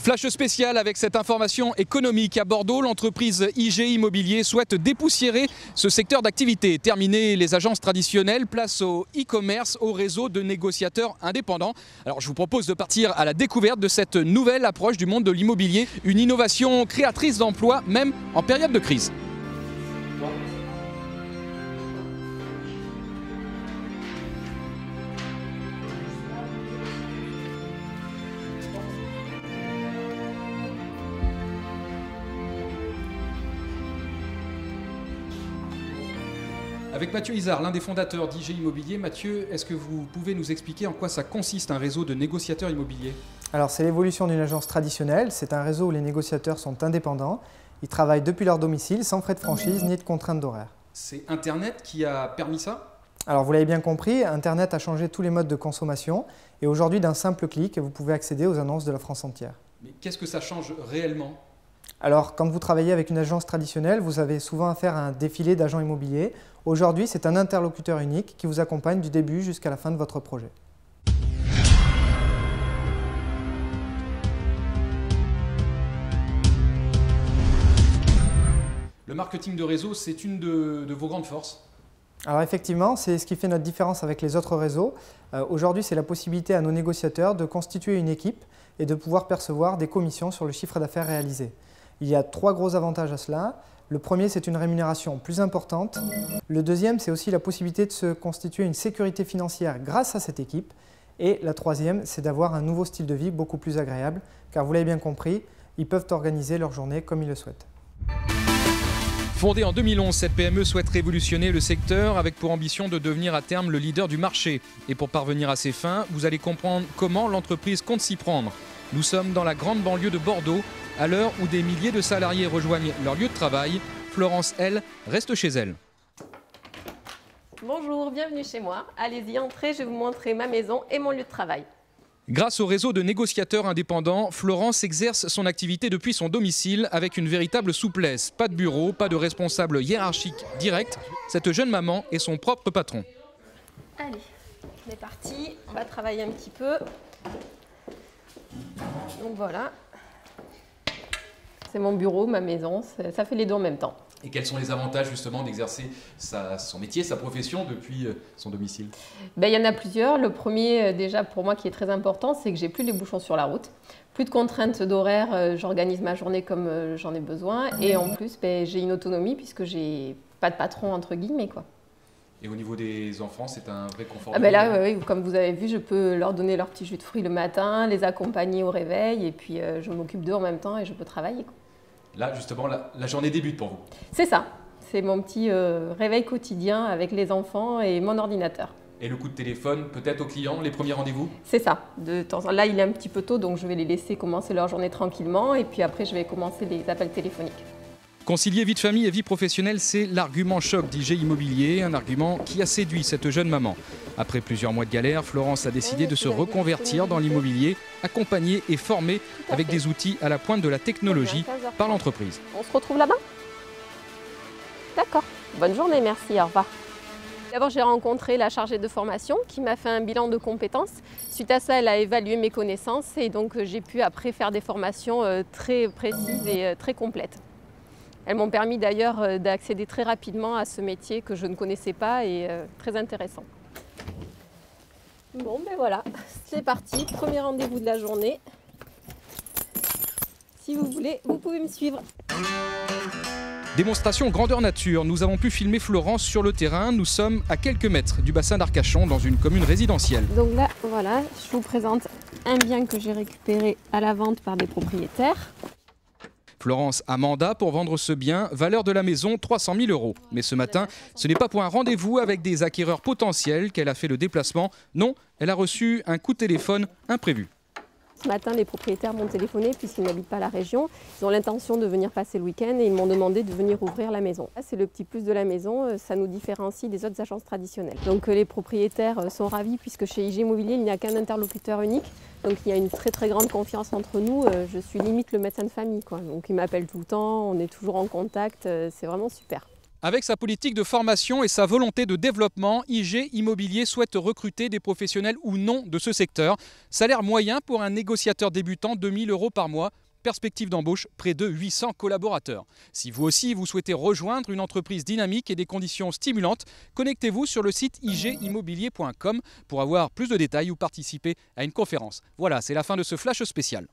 Flash spécial avec cette information économique. À Bordeaux, l'entreprise IG Immobilier souhaite dépoussiérer ce secteur d'activité. Terminer les agences traditionnelles, place au e-commerce, au réseau de négociateurs indépendants. Alors je vous propose de partir à la découverte de cette nouvelle approche du monde de l'immobilier. Une innovation créatrice d'emplois, même en période de crise. Avec Mathieu Izard, l'un des fondateurs d'IG Immobilier. Mathieu, est-ce que vous pouvez nous expliquer en quoi ça consiste un réseau de négociateurs immobiliers? Alors c'est l'évolution d'une agence traditionnelle. C'est un réseau où les négociateurs sont indépendants. Ils travaillent depuis leur domicile sans frais de franchise ni de contraintes d'horaire. C'est Internet qui a permis ça? Alors vous l'avez bien compris, Internet a changé tous les modes de consommation et aujourd'hui d'un simple clic, vous pouvez accéder aux annonces de la France entière. Mais qu'est-ce que ça change réellement? Alors, quand vous travaillez avec une agence traditionnelle, vous avez souvent affaire à un défilé d'agents immobiliers. Aujourd'hui, c'est un interlocuteur unique qui vous accompagne du début jusqu'à la fin de votre projet. Le marketing de réseau, c'est une de vos grandes forces? Alors effectivement, c'est ce qui fait notre différence avec les autres réseaux. Aujourd'hui, c'est la possibilité à nos négociateurs de constituer une équipe et de pouvoir percevoir des commissions sur le chiffre d'affaires réalisé. Il y a 3 gros avantages à cela. Le premier, c'est une rémunération plus importante. Le deuxième, c'est aussi la possibilité de se constituer une sécurité financière grâce à cette équipe. Et la troisième, c'est d'avoir un nouveau style de vie beaucoup plus agréable, car vous l'avez bien compris, ils peuvent organiser leur journée comme ils le souhaitent. Fondée en 2011, cette PME souhaite révolutionner le secteur avec pour ambition de devenir à terme le leader du marché. Et pour parvenir à ses fins, vous allez comprendre comment l'entreprise compte s'y prendre. Nous sommes dans la grande banlieue de Bordeaux, à l'heure où des milliers de salariés rejoignent leur lieu de travail. Florence, elle, reste chez elle. Bonjour, bienvenue chez moi. Allez-y, entrez, je vais vous montrer ma maison et mon lieu de travail. Grâce au réseau de négociateurs indépendants, Florence exerce son activité depuis son domicile avec une véritable souplesse. Pas de bureau, pas de responsable hiérarchique direct. Cette jeune maman est son propre patron. Allez, on est parti. On va travailler un petit peu. Donc voilà. C'est mon bureau, ma maison. Ça fait les deux en même temps. Et quels sont les avantages justement d'exercer son métier, sa profession depuis son domicile? Il y en a plusieurs. Le premier, déjà pour moi qui est très important, c'est que j'ai plus les bouchons sur la route. Plus de contraintes d'horaire, j'organise ma journée comme j'en ai besoin. Et en plus, j'ai une autonomie puisque j'ai pas de patron entre guillemets, quoi. Et au niveau des enfants, c'est un vrai confort? Là, oui, comme vous avez vu, je peux leur donner leur petit jus de fruits le matin, les accompagner au réveil et puis je m'occupe d'eux en même temps et je peux travailler, quoi. Là, justement, la journée débute pour vous? C'est ça. C'est mon petit réveil quotidien avec les enfants et mon ordinateur. Et le coup de téléphone, peut-être aux clients, les premiers rendez-vous? C'est ça. Là, il est un petit peu tôt, donc je vais les laisser commencer leur journée tranquillement. Et puis après, je vais commencer les appels téléphoniques. Concilier vie de famille et vie professionnelle, c'est l'argument choc d'IG Immobilier, un argument qui a séduit cette jeune maman. Après plusieurs mois de galère, Florence a décidé de se reconvertir dans l'immobilier, accompagnée et formée avec des outils à la pointe de la technologie par l'entreprise. On se retrouve là-bas? D'accord. Bonne journée, merci, au revoir. D'abord, j'ai rencontré la chargée de formation qui m'a fait un bilan de compétences. Suite à ça, elle a évalué mes connaissances et donc j'ai pu après faire des formations très précises et très complètes. Elles m'ont permis d'ailleurs d'accéder très rapidement à ce métier que je ne connaissais pas et très intéressant. Bon, voilà, c'est parti, premier rendez-vous de la journée. Si vous voulez, vous pouvez me suivre. Démonstration grandeur nature, nous avons pu filmer Florence sur le terrain. Nous sommes à quelques mètres du bassin d'Arcachon dans une commune résidentielle. Donc là, voilà, je vous présente un bien que j'ai récupéré à la vente par des propriétaires. Florence a mandat pour vendre ce bien, valeur de la maison 300 000 €. Mais ce matin, ce n'est pas pour un rendez-vous avec des acquéreurs potentiels qu'elle a fait le déplacement. Non, elle a reçu un coup de téléphone imprévu. Ce matin, les propriétaires m'ont téléphoné puisqu'ils n'habitent pas la région. Ils ont l'intention de venir passer le week-end et ils m'ont demandé de venir ouvrir la maison. C'est le petit plus de la maison, ça nous différencie des autres agences traditionnelles. Donc les propriétaires sont ravis puisque chez IG Immobilier, il n'y a qu'un interlocuteur unique. Donc il y a une très grande confiance entre nous. Je suis limite le médecin de famille, quoi. Donc ils m'appellent tout le temps, on est toujours en contact, c'est vraiment super. Avec sa politique de formation et sa volonté de développement, IG Immobilier souhaite recruter des professionnels ou non de ce secteur. Salaire moyen pour un négociateur débutant, 2 000 € par mois. Perspective d'embauche, près de 800 collaborateurs. Si vous aussi vous souhaitez rejoindre une entreprise dynamique et des conditions stimulantes, connectez-vous sur le site igimmobilier.com pour avoir plus de détails ou participer à une conférence. Voilà, c'est la fin de ce flash spécial.